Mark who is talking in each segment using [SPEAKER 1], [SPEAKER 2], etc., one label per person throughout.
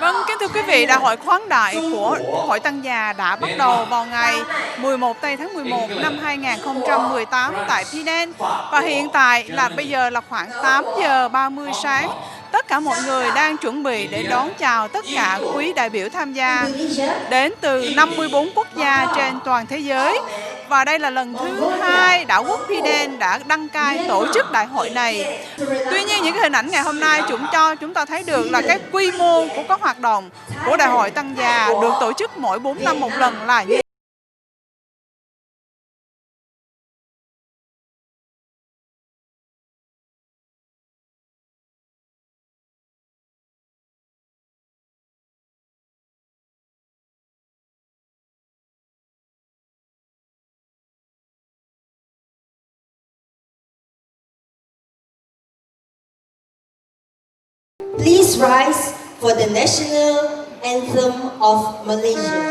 [SPEAKER 1] Vâng, kính thưa quý vị, Đại hội khoáng đại của Hội Tăng già đã bắt đầu vào ngày 11 tây tháng 11 năm 2018 tại Penang. Và hiện tại là bây giờ là khoảng 8 giờ 30 sáng. Tất cả mọi người đang chuẩn bị để đón chào tất cả quý đại biểu tham gia đến từ 54 quốc gia trên toàn thế giới. Và đây là lần thứ 2 đảo quốc Penang đã đăng cai tổ chức đại hội này. Tuy nhiên, những cái hình ảnh ngày hôm nay chúng ta thấy được là cái quy mô của các hoạt động của Đại hội Tăng già được tổ chức mỗi 4 năm một lần là như
[SPEAKER 2] Please rise for the national anthem of Malaysia.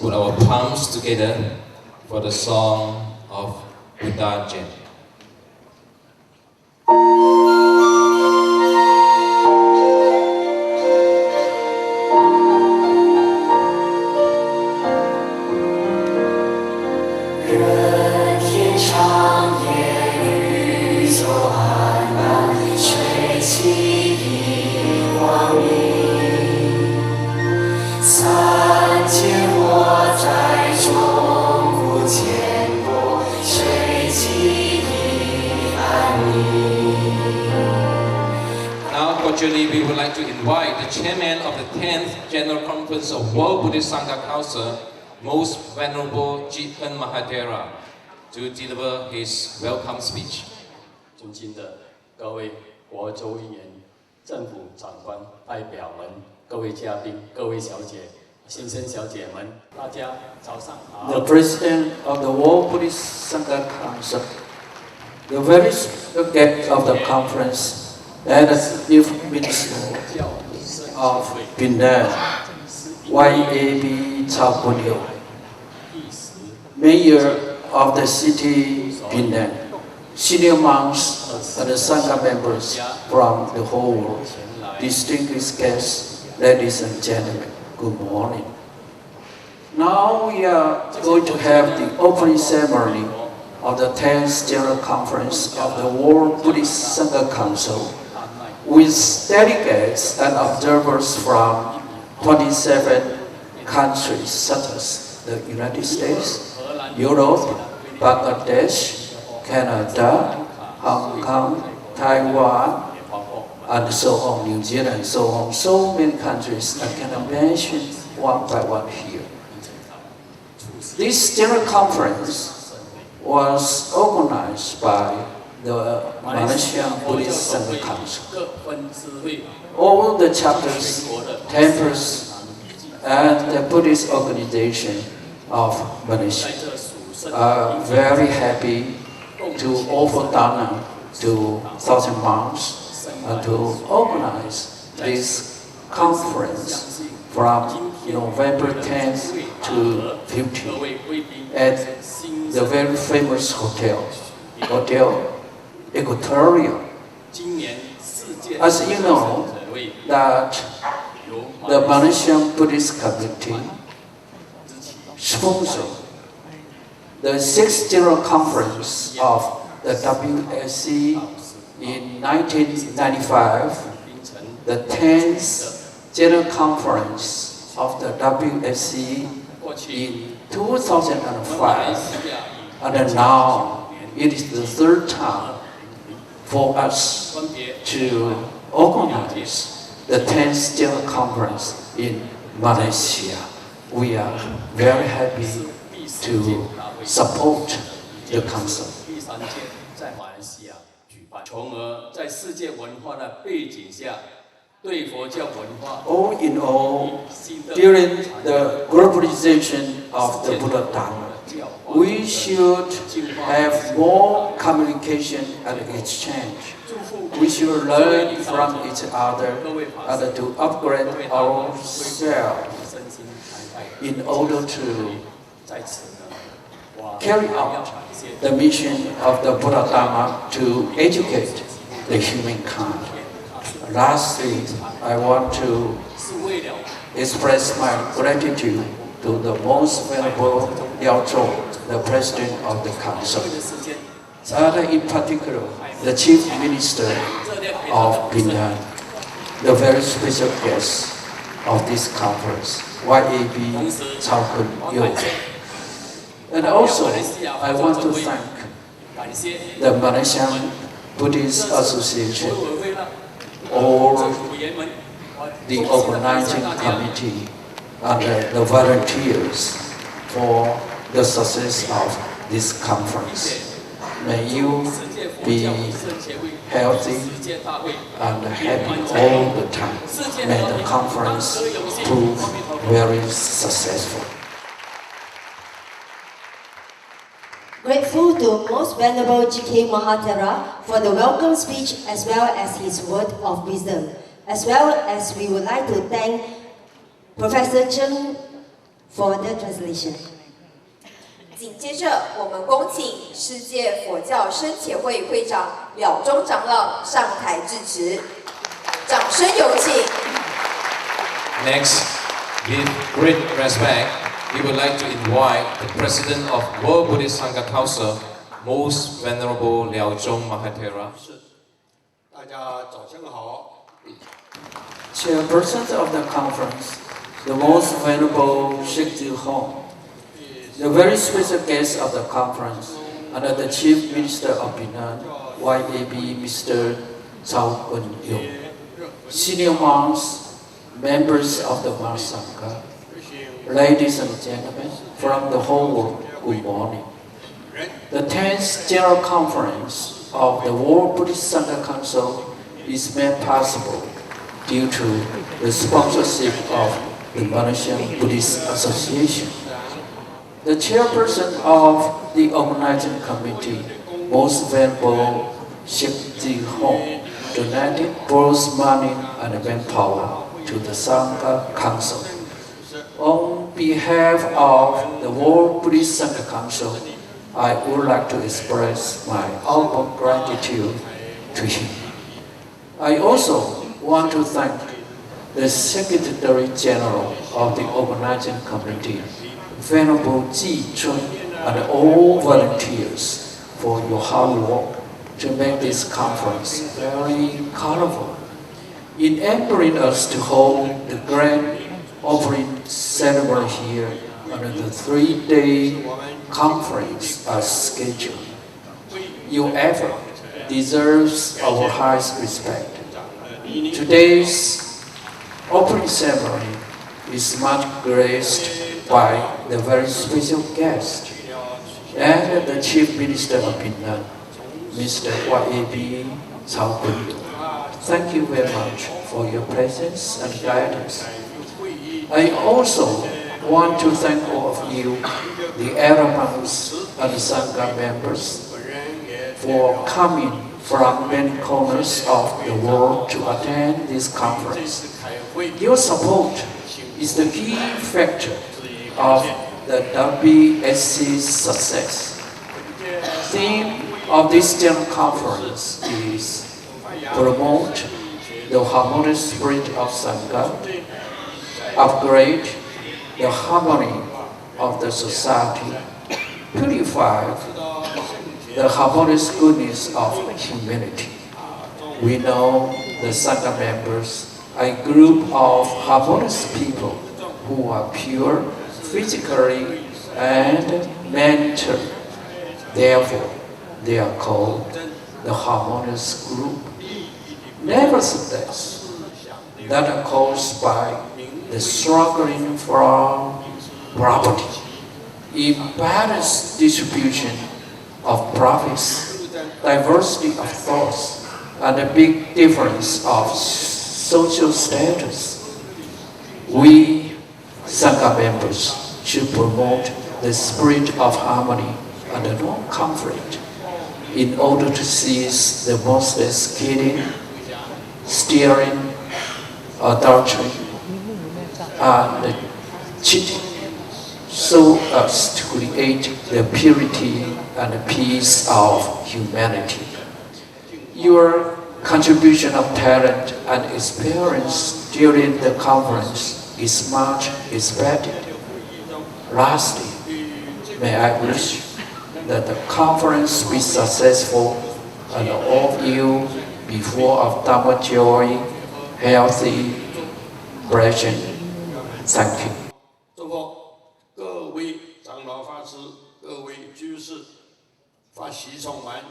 [SPEAKER 3] Put our palms together for the song of VIETFACE. Actually, we would like to invite the chairman of the 10th General Conference of World Buddhist Sangha Council, Most Venerable Jichen Mahathera, to deliver his welcome speech.
[SPEAKER 4] 尊敬的各位国州议员、政府长官、代表们、各位嘉宾、各位小姐、先生小姐们，大家早上好。
[SPEAKER 5] The President of the World Buddhist Sangha Council, the various guests of the conference, and the Chief Minister of Penang, VIETFACE, Mayor of the city Penang, senior monks and the Sangha members from the whole world, distinguished guests, ladies and gentlemen, good morning. Now we are going to have the opening ceremony of the 10th General Conference of the World Buddhist Sangha Council, with delegates and observers from 27 countries such as the United States, Europe, Bangladesh, Canada, Hong Kong, Taiwan, and so on, New Zealand, and so on. So many countries I cannot mention one by one here. This General Conference was organized by the Malaysian Buddhist Sangha Council. All the chapters, temples, and the Buddhist organization of Malaysia are very happy to offer dana to thousand monks and to organize this conference from November 10th to 15th at the very famous Hotel Equatorial. As you know, that the Malaysian Buddhist community sponsored the 6th General Conference of the WSC in 1995, the 10th General Conference of the WSC in 2005, and now it is the third time for us to organize the 10th General Conference in Malaysia. We are very happy to support the Council.
[SPEAKER 4] 第3届在马来西亚举办，从而在世界文化的背景下，对佛教文化
[SPEAKER 5] All in all,
[SPEAKER 4] 新的
[SPEAKER 5] during the globalization of the Buddha Dharma,
[SPEAKER 4] 教化
[SPEAKER 5] we should have more communication and exchange. We should learn from each other and to upgrade ourselves
[SPEAKER 4] 身心常态
[SPEAKER 5] in order to
[SPEAKER 4] 在此呢，我
[SPEAKER 5] carry
[SPEAKER 4] 要
[SPEAKER 5] out
[SPEAKER 4] 感谢
[SPEAKER 5] the mission of the Buddha Dharma to educate the humankind. Lastly, I want to
[SPEAKER 4] 是为了
[SPEAKER 5] express my gratitude to the most venerable Liao Zhong, the President of the Council,
[SPEAKER 4] 的时间，
[SPEAKER 5] and in particular, the Chief Minister of Penang, the very special guest of this conference, YAB Cao Kun Yo. And also, I want to thank
[SPEAKER 4] 感谢
[SPEAKER 5] the Malaysian Buddhist Association
[SPEAKER 4] 委员会了，
[SPEAKER 5] or
[SPEAKER 4] 委员们，
[SPEAKER 5] the organizing committee and the volunteers for the success of this conference. May you
[SPEAKER 4] 世界佛
[SPEAKER 5] be
[SPEAKER 4] 教圣协会
[SPEAKER 5] healthy
[SPEAKER 4] 世界大会
[SPEAKER 5] and happy all the time. May the conference prove very successful.
[SPEAKER 2] Grateful to Most Venerable G.K. Mahathera for the welcome speech as well as his word of wisdom. As well as we would like to thank Professor Chen for the translation.
[SPEAKER 6] 紧接着，我们恭请世界佛教深协会会长了中长老上台致辞，掌声有请。
[SPEAKER 3] Next, with great respect, we would like to invite the President of World Buddhist Sangha Council, Most Venerable Liao Zhong Mahathera.
[SPEAKER 7] 大家早上好。
[SPEAKER 5] Chairperson of the conference, the most venerable Sheikh Ji Hong, the very special guest of the conference, and the Chief Minister of Penang, YAB Mr. Cao Kun Yo, senior monks, members of the Mahasangha, ladies and gentlemen from the whole world, good morning. The 10th General Conference of the World Buddhist Sangha Council is made possible due to the sponsorship of the Malaysian Buddhist Association. The chairperson of the organizing committee, Most Venerable Sheikh Ji Hong, donated both money and manpower to the Sangha Council. On behalf of the World Buddhist Sangha Council, I would like to express my utmost gratitude to him. I also want to thank the Secretary General of the organizing committee, Venerable Ji Chun, and all volunteers for your hard work to make this conference very colorful, enabling us to hold the grand opening ceremony here under the 3-day conference as scheduled. Your effort deserves our highest respect. Today's opening ceremony is much graced by the very special guest and the Chief Minister of Penang, Mr. YAB Cao Kun Yo. Thank you very much for your presence and guidance. I also want to thank all of you, the elder monks and Sangha members, for coming from many corners of the world to attend this conference. Your support is the key factor of the WSC's success. The theme of this general conference is promote the harmonious spirit of Sangha, upgrade the harmony of the society, purify the harmonious goodness of humanity. We know the Sangha members are a group of harmonious people who are pure physically and mentally. Therefore, they are called the harmonious group. Nevertheless, that are caused by the struggling for property, imbalanced distribution of profits, diversity of thoughts, and a big difference of social status. We Sangha members should promote the spirit of harmony and non-conflict in order to cease the monstrous killing, stealing, adultery, and cheating, so as to create the purity and peace of humanity. Your contribution of talent and experience during the conference is much respected. Lastly, may I wish that the conference be successful and all of you be full of Dhamma joy, healthy, blessing. Thank you.
[SPEAKER 7] 祝福各位长老法师、各位居士，法喜充满，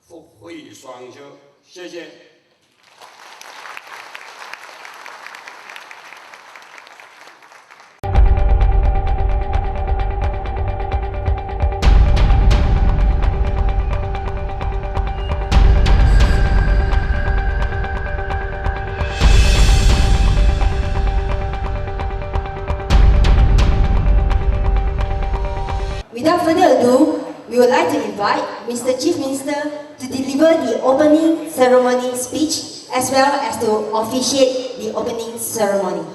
[SPEAKER 7] 福慧双修。谢谢。
[SPEAKER 2] Without further ado, we would like to invite Mr. Chief Minister to deliver the opening ceremony speech as well as to officiate the opening ceremony.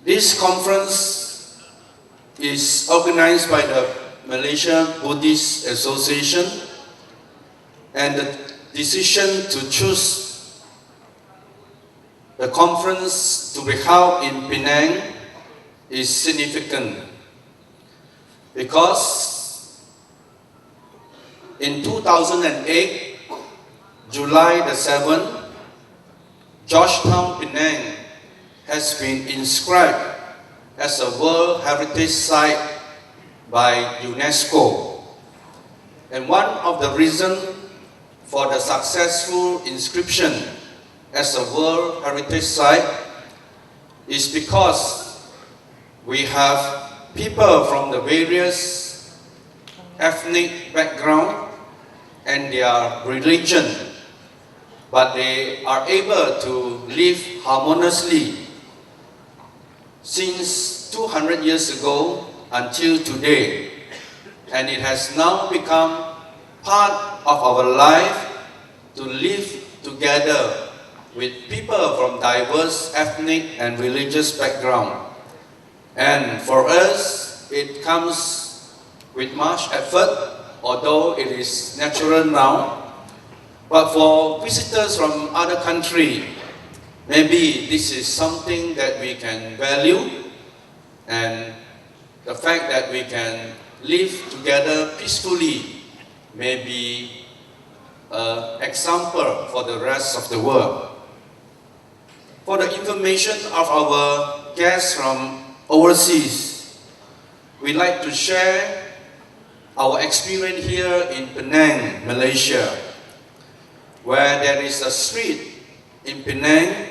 [SPEAKER 7] This conference is organized by the Malaysia Buddhist Association, and the decision to choose the conference to be held in Penang is significant because in 2008, July the 7th, Georgetown, Penang has been inscribed as a World Heritage Site by UNESCO. And one of the reasons for the successful inscription as a World Heritage Site is because we have people from the various ethnic background and their religion, but they are able to live harmoniously since 200 years ago until today. And it has now become part of our life to live together with people from diverse ethnic and religious background. And for us, it comes with much effort, although it is natural now. But for visitors from other countries, maybe this is something that we can value, and the fact that we can live together peacefully may be an example for the rest of the world. For the information of our guests from overseas, we'd like to share our experience here in Penang, Malaysia, where there is a street in Penang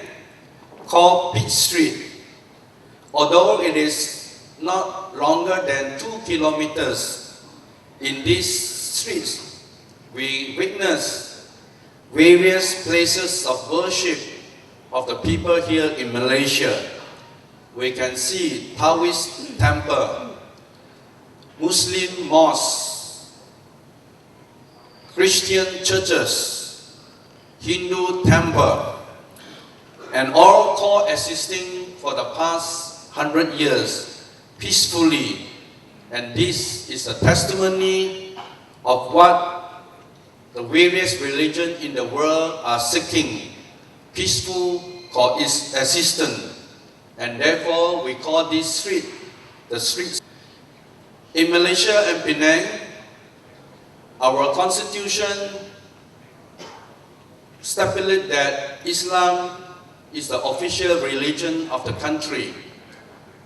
[SPEAKER 7] called Peach Street. Although it is not longer than 2 kilometers, in these streets we witness various places of worship of the people here in Malaysia. We can see Taoist temple, Muslim mosques, Christian churches, Hindu temple, and all coexisting for the past 100 years peacefully. And this is a testimony of what the various religions in the world are seeking: peaceful coexistence. And therefore we call this street the street. In Malaysia and Penang, our constitution stipulates that Islam is the official religion of the country,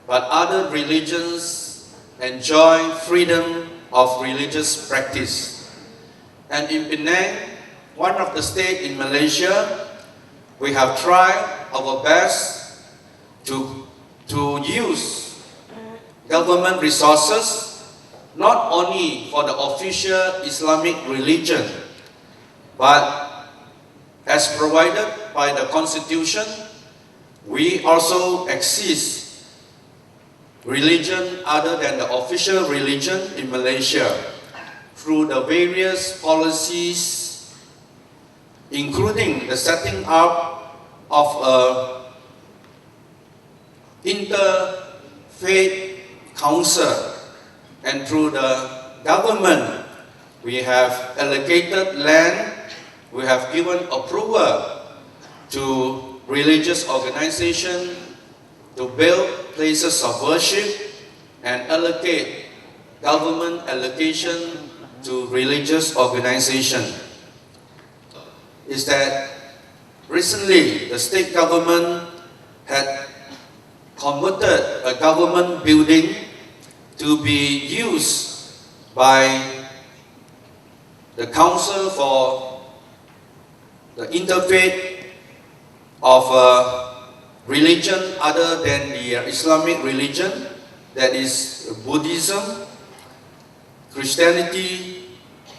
[SPEAKER 7] but other religions enjoy freedom of religious practice. And in Penang, one of the states in Malaysia, we have tried our best to use government resources not only for the official Islamic religion, but as provided by the Constitution, we also exist religion other than the official religion in Malaysia through the various policies, including the setting up of a interfaith council, and through the government we have allocated land, we have given approval to religious organizations to build places of worship and allocate government allocation to religious organizations. Is that recently the state government had converted a government building to be used by the Council for the Interfaith of religion other than the Islamic religion, that is Buddhism, Christianity,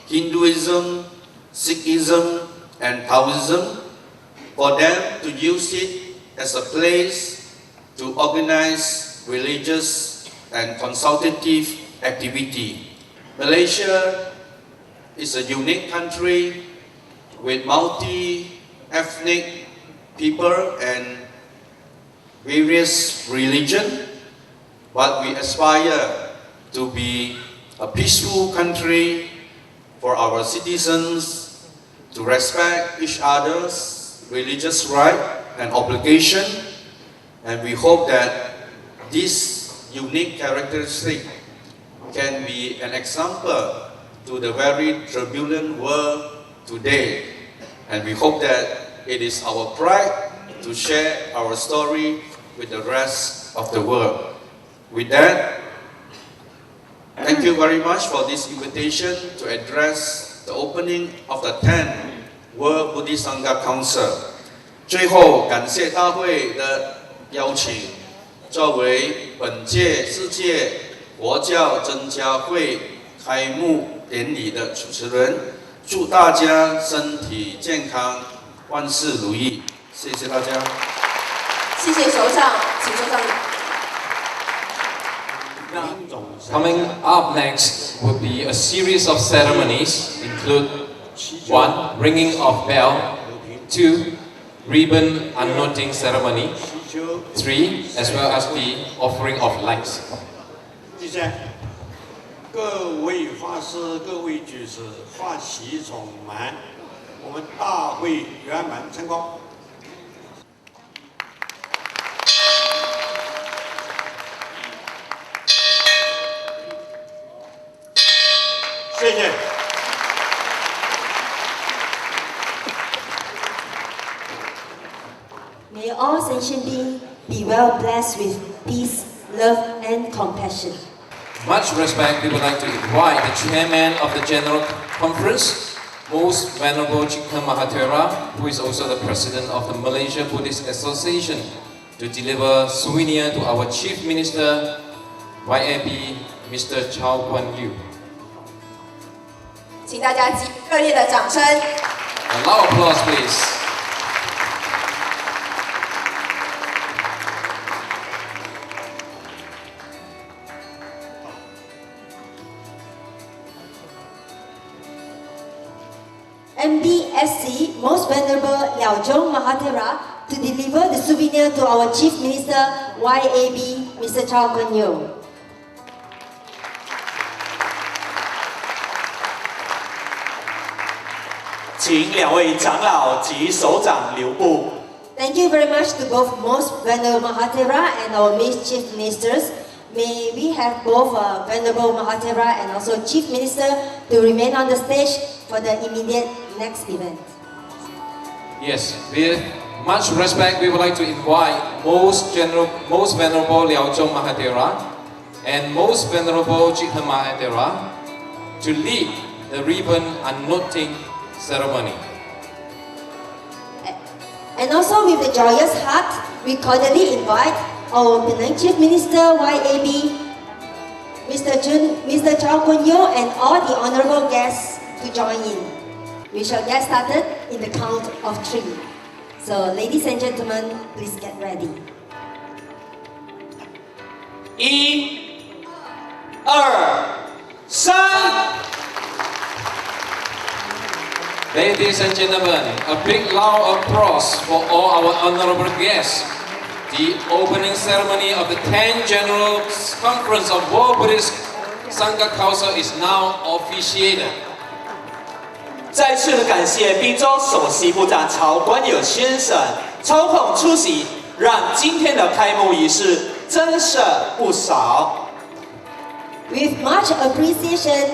[SPEAKER 7] Hinduism, Sikhism, and Taoism, for them to use it as a place to organize religious and consultative activity. Malaysia is a unique country with multi-ethnic people and various religions, but we aspire to be a peaceful country for our citizens to respect each other's religious right and obligation, and we hope that this unique characteristic can be an example to the very turbulent world today, and we hope that it is our pride to share our story with the rest of the world. With that, thank you very much for this invitation to address the opening of the 10th World Buddhist Sangha Council. 最后，感谢大会的邀请，作为本届世界佛教增加会开幕典礼的主持人，祝大家身体健康，万事如意。谢谢大家。
[SPEAKER 6] 谢谢首长，请首长。
[SPEAKER 3] Coming up next would be a series of ceremonies, include 1. Ringing of bell, 2. Ribbon unknoting ceremony, 3. As well as the offering of lights.
[SPEAKER 8] 第三，各位法师、各位居士，法喜充满，我们大会圆满成功。 谢谢。
[SPEAKER 2] May all sentient beings be well blessed with peace, love, and compassion.
[SPEAKER 3] Much respect, we would like to invite the chairman of the General Conference, Most Venerable Chikhan Mahathera, who is also the president of the Malaysia Buddhist Association, to deliver souvenir to our Chief Minister, YAB, Mr. Chow Kuan Yew.
[SPEAKER 6] 请大家给予热烈的掌声。
[SPEAKER 3] A loud applause, please.
[SPEAKER 2] MBSC Most Venerable Liao Zhong Mahathera to deliver the souvenir to our Chief Minister YAB, Mr. Chow Kuan Yew.
[SPEAKER 9] 请两位长老及首长留步。
[SPEAKER 2] Thank you very much to both Most Venerable Mahathera and our Chief Ministers. May we have both Venerable Mahathera and also Chief Minister to remain on the stage for the immediate next event.
[SPEAKER 3] Yes, with much respect, we would like to invite Most Venerable Liao Zhong Mahathera and Most Venerable Chikhan Mahathera to lead the ribbon unknoting ceremony.
[SPEAKER 2] And also with a joyous heart, we cordially invite our Penang Chief Minister YAB, Mr. Chow Kuan Yew, and all the honorable guests to join in. We shall get started in the count of 3. So, ladies and gentlemen, please get ready.
[SPEAKER 9] 1、2、3。Ladies
[SPEAKER 3] and gentlemen, a big round of applause for all our honorable guests. The opening ceremony of the 10th General Conference of World Buddhist Sangha Council is now officiated.
[SPEAKER 9] 再次的感谢滨州首席部长曹观友先生抽空出席，让今天的开幕仪式增色不少。
[SPEAKER 2] With much appreciation,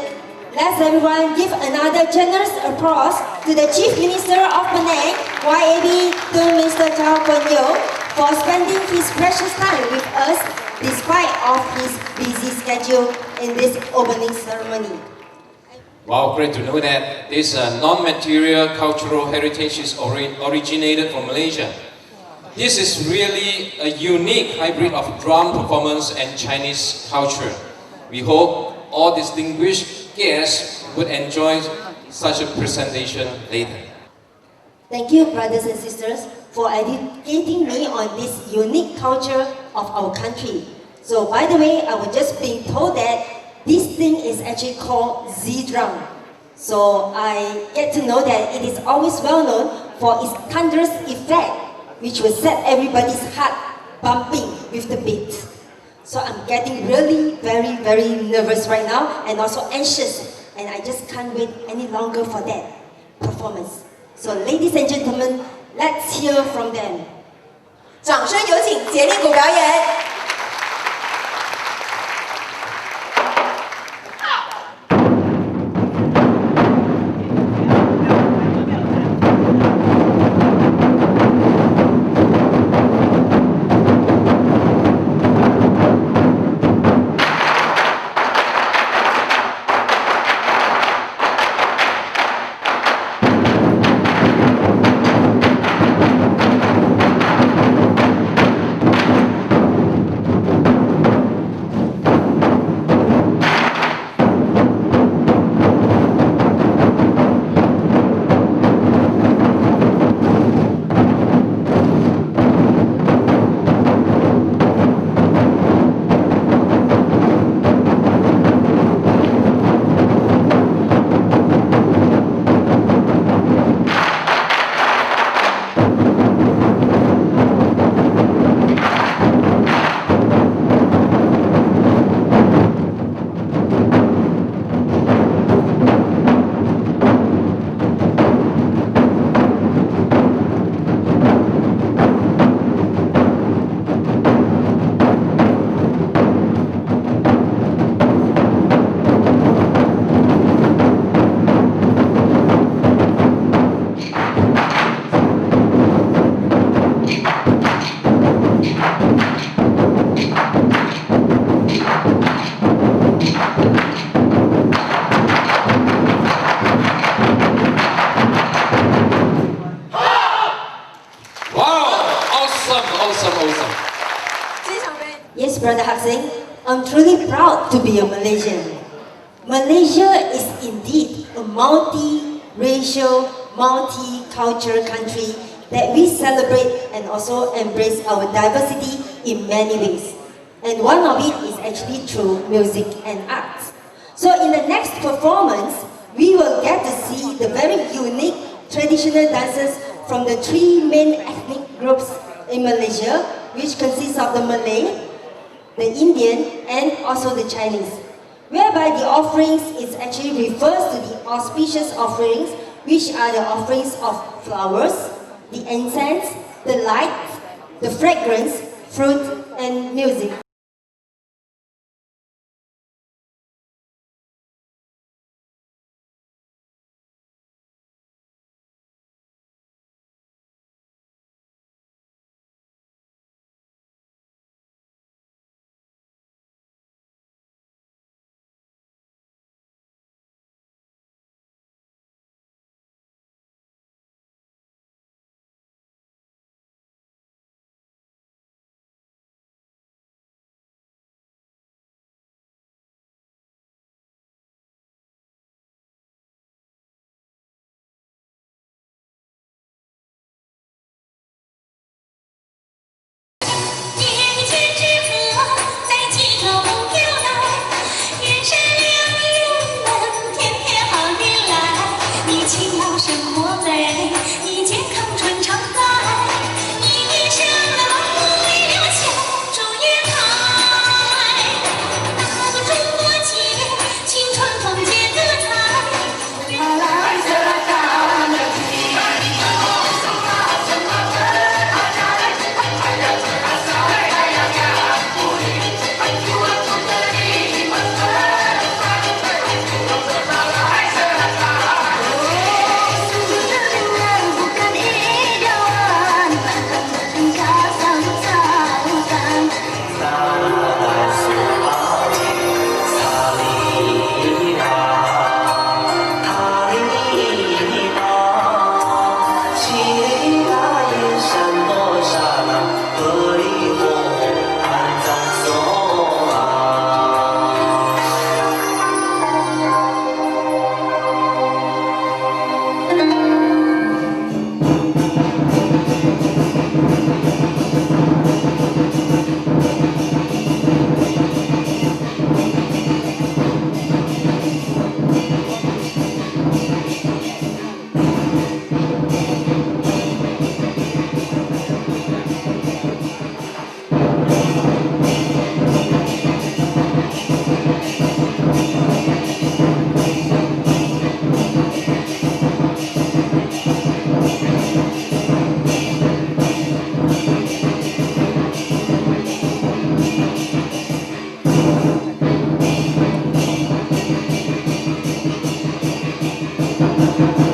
[SPEAKER 2] let's everyone give another generous applause to the Chief Minister of Penang, YAB, to Mr. Chao Kuan-yew, for spending his precious time with us despite of his busy schedule in this opening ceremony.
[SPEAKER 3] Wow, great to know that this non-material cultural heritage is originated from Malaysia. This is really a unique hybrid of drum performance and Chinese culture. We hope all distinguished guests would enjoy such a presentation later.
[SPEAKER 2] Thank you, brothers and sisters, for educating me on this unique culture of our country. So, by the way, I was just being told that this thing is actually called Z drum. So I get to know that it is always well known for its thunderous effect, which will set everybody's heart bumping with the beat. So I'm getting really very nervous right now and also anxious, and I just can't wait any longer for that performance. So ladies and gentlemen, let's hear from them.
[SPEAKER 6] 掌声有请节令鼓表演。
[SPEAKER 2] Yes, Brother Haksing, I'm truly proud to be a Malaysian. Malaysia is indeed a multi-racial, multi-cultural country that we celebrate and also embrace our diversity in many ways. And one of it is actually through music and arts. So in the next performance, we will get to see the very unique traditional dances from the 3 main ethnic groups in Malaysia, which consists of the Malay, the Indian, and also the Chinese. Whereby the offerings is actually refers to the auspicious offerings, which are the offerings of flowers, the incense, the light, the fragrance, fruit, and music.
[SPEAKER 10] Thank you.